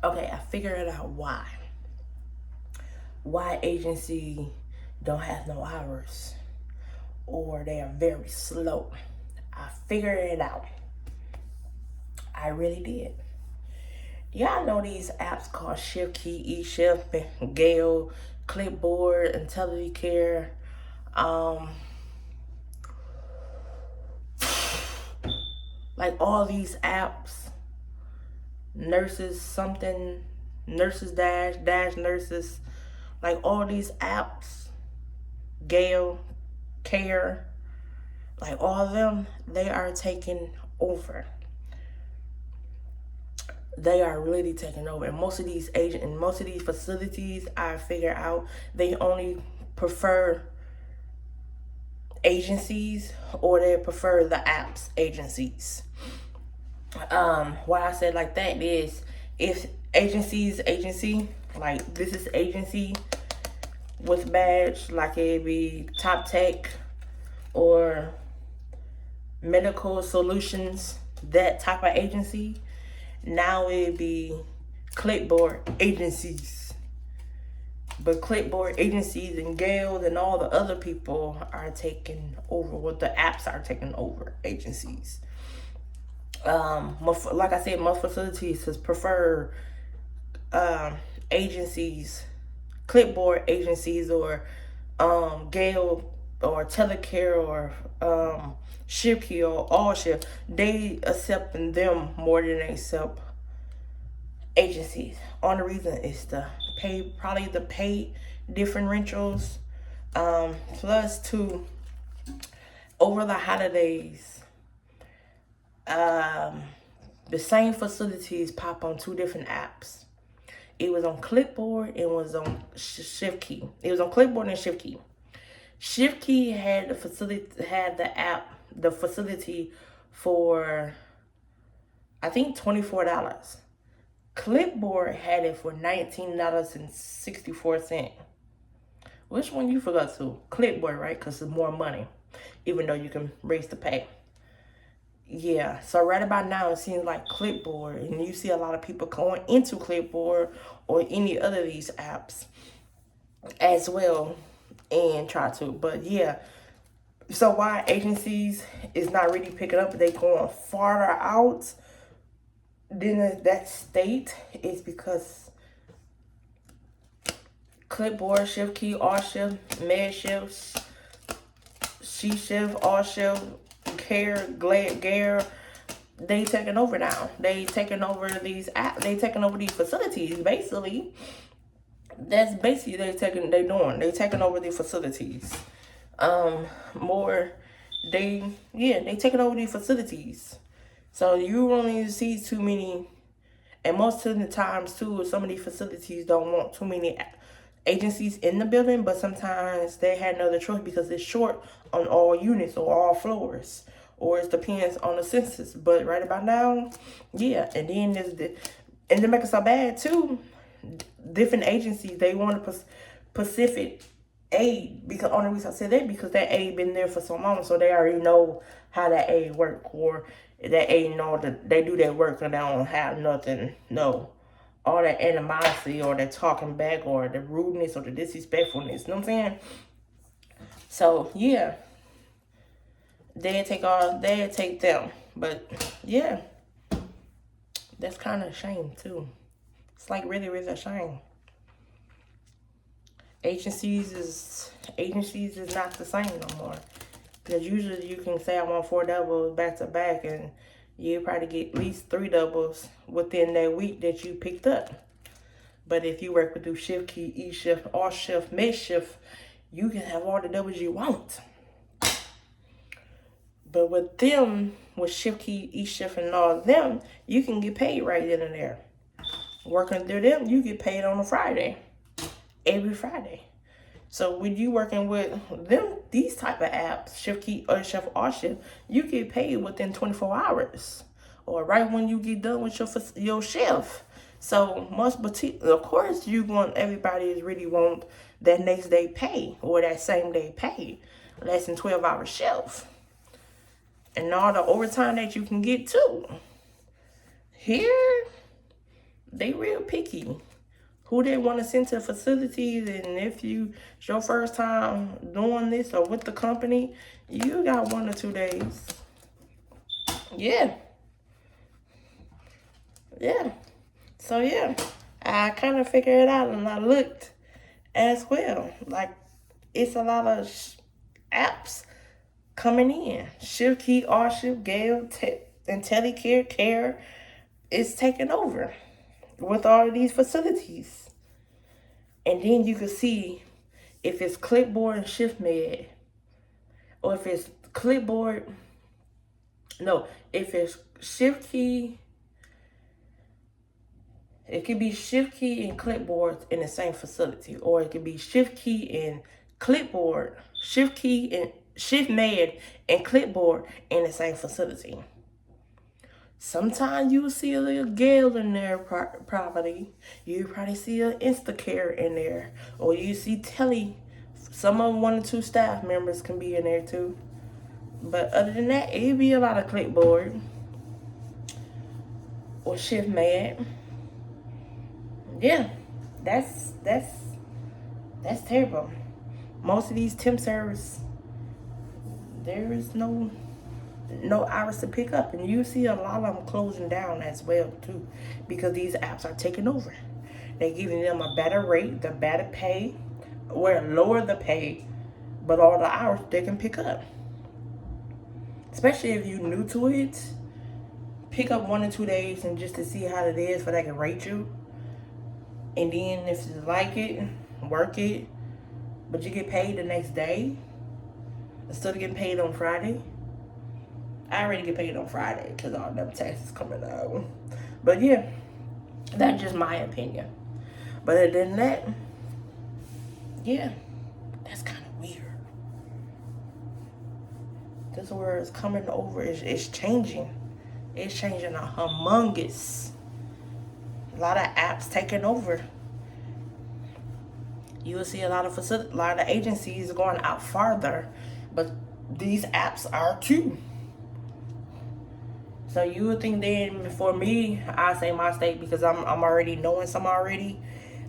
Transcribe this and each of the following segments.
Okay, I figured out why. Why agency don't have no hours, or they are very slow. I figured it out. I really did. Y'all know these apps called Shift Key, eShift, Gale, Clipboard, IntelliCare. Um, like all these apps, nurses something, nurses dash nurses, like all these apps, Gale, Care, like all of them, they are taking over. They are really taking over. And most of these agents and most of these facilities, I figure out, they only prefer agencies, or they prefer the apps agencies. Why I said like that is, if agency, like this is agency with badge, like it'd be Top Tech or Medical Solutions, that type of agency. Now it'd be clipboard agencies. But clipboard agencies and Gale and all the other people are taking over. What the apps are taking over agencies. Like I said, most facilities prefer agencies, clipboard agencies, or Gale or Telecare or Shift or All Shift. They accepting them more than they accept agencies. Only reason is the pay, probably the pay differentials. Plus two, over the holidays, the same facilities pop on two different apps. It was on Clipboard. It was on Shift Key. It was on Clipboard and Shift Key. Shift Key had the facility, had the app, the facility for, I think, $24. Clipboard had it for $19.64. Which one you forgot to? Clipboard, right? Because it's more money, even though you can raise the pay. Yeah, so right about now it seems like Clipboard, and you see a lot of people going into Clipboard or any other of these apps as well, and try to. But yeah, so why agencies is not really picking up, they going farther out than that state, is because Clipboard, Shift Key, All Shift, Med Shift, She Shift, All Shift, Care, Gare, they taking over now. They taking over these apps. They taking over these facilities. Basically, that's basically they taking over the facilities. More, they taking over these facilities. So you only see too many, and most of the times too, some of these facilities don't want too many agencies in the building, but sometimes they had no other choice because it's short on all units or all floors, or it depends on the census. But right about now, yeah, and then and to make it so bad too, different agencies, they want a specific aid, because only reason I said that, because that aid been there for so long, so they already know how that aid work, or that aid know that they do that work and they don't have nothing, no, all that animosity or the talking back or the rudeness or the disrespectfulness. You know what I'm saying? So yeah, they take them. But yeah, that's kind of a shame too. It's like really, really a shame. Agencies is not the same no more. Because usually you can say I want 4 doubles back to back, and you probably get at least 3 doubles within that week that you picked up. But if you work with Shift Key, E Shift, All Shift, Mid Shift, you can have all the doubles you want. But with them, with Shift Key, E Shift, and all of them, you can get paid right then and there. Working through them, you get paid on a Friday, every Friday. So when you working with them, these type of apps, Shift Key, or Shift, All Shift, you get paid within 24 hours, or right when you get done with your shift. So of course, you want, everybody is really want that next day pay or that same day pay, less than 12-hour shift, and all the overtime that you can get too. Here, they real picky. Who they want to send to facilities, and if it's your first time doing this or with the company, you got 1 or 2 days. Yeah. Yeah. So yeah, I kind of figured it out, and I looked as well. Like, it's a lot of apps coming in. Shift Key, R Shift, Gale, and Telecare Care is taking over with all of these facilities. And then you can see if it's Clipboard and ShiftMed, or if it's Clipboard. No, if it's Shift Key, it could be Shift Key and Clipboard in the same facility, or it could be Shift Key and Clipboard, Shift Key and ShiftMed and Clipboard in the same facility. Sometimes you will see a little Gale in there property. You probably see an Instacare in there, or you see Tele. Some of 1 or 2 staff members can be in there too. But other than that, it'd be a lot of Clipboard or ShiftMed. Yeah, that's terrible. Most of these temp service, there is no hours to pick up, and you see a lot of them closing down as well too, because these apps are taking over. They're giving them a better rate, the better pay, or lower the pay, but all the hours they can pick up. Especially if you're new to it, pick up 1 or 2 days and just to see how it is, for they can rate you. And then if you like it, work it, but you get paid the next day instead of getting paid on Friday. I already get paid on Friday because all them taxes coming out. But yeah, that's just my opinion. But other than that, yeah, that's kind of weird. This word is coming over. It's changing. It's changing a humongous. A lot of apps taking over. You will see a lot of agencies going out farther, but these apps are too. So you would think then, for me, I say my state, because I'm already knowing some already.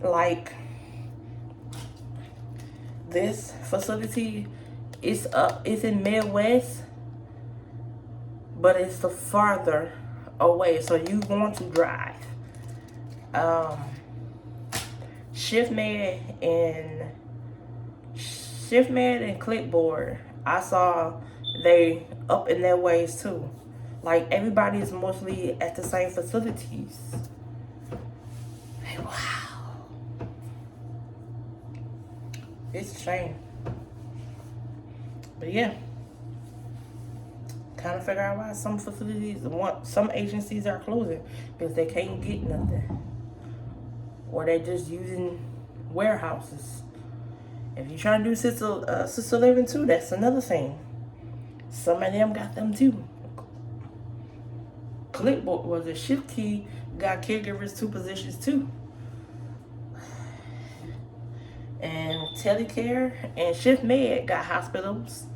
Like, this facility is it's in Midwest, but it's the farther away, so you want to drive. ShiftMed and Clipboard, I saw they up in their ways too. Like, everybody is mostly at the same facilities. Like, wow, it's a shame. But yeah, kind of figure out why some agencies are closing, because they can't get nothing, or they're just using warehouses. If you're trying to do sister living too, that's another thing. Some of them got them too. Clipboard was a Shift Key, got caregivers 2 positions too. And Telecare and ShiftMed got hospitals,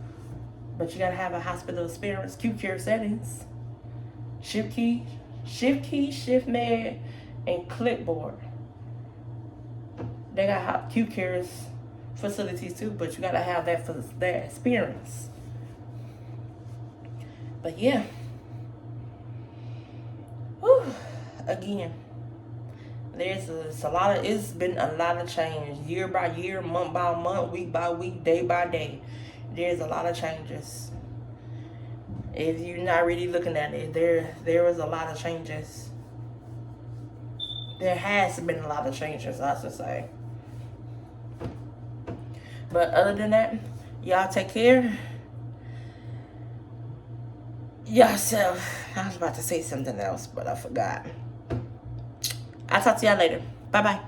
but you gotta have a hospital experience, acute care settings. Shift Key, ShiftMed, and Clipboard, they got acute care facilities too, but you gotta have that experience. But yeah, whew, again, it's been a lot of change, year by year, month by month, week by week, day by day. There's a lot of changes. If you're not really looking at it, there is a lot of changes. There has been a lot of changes, I should say. But other than that, y'all take care. Yourself. I was about to say something else, but I forgot. I'll talk to y'all later. Bye-bye.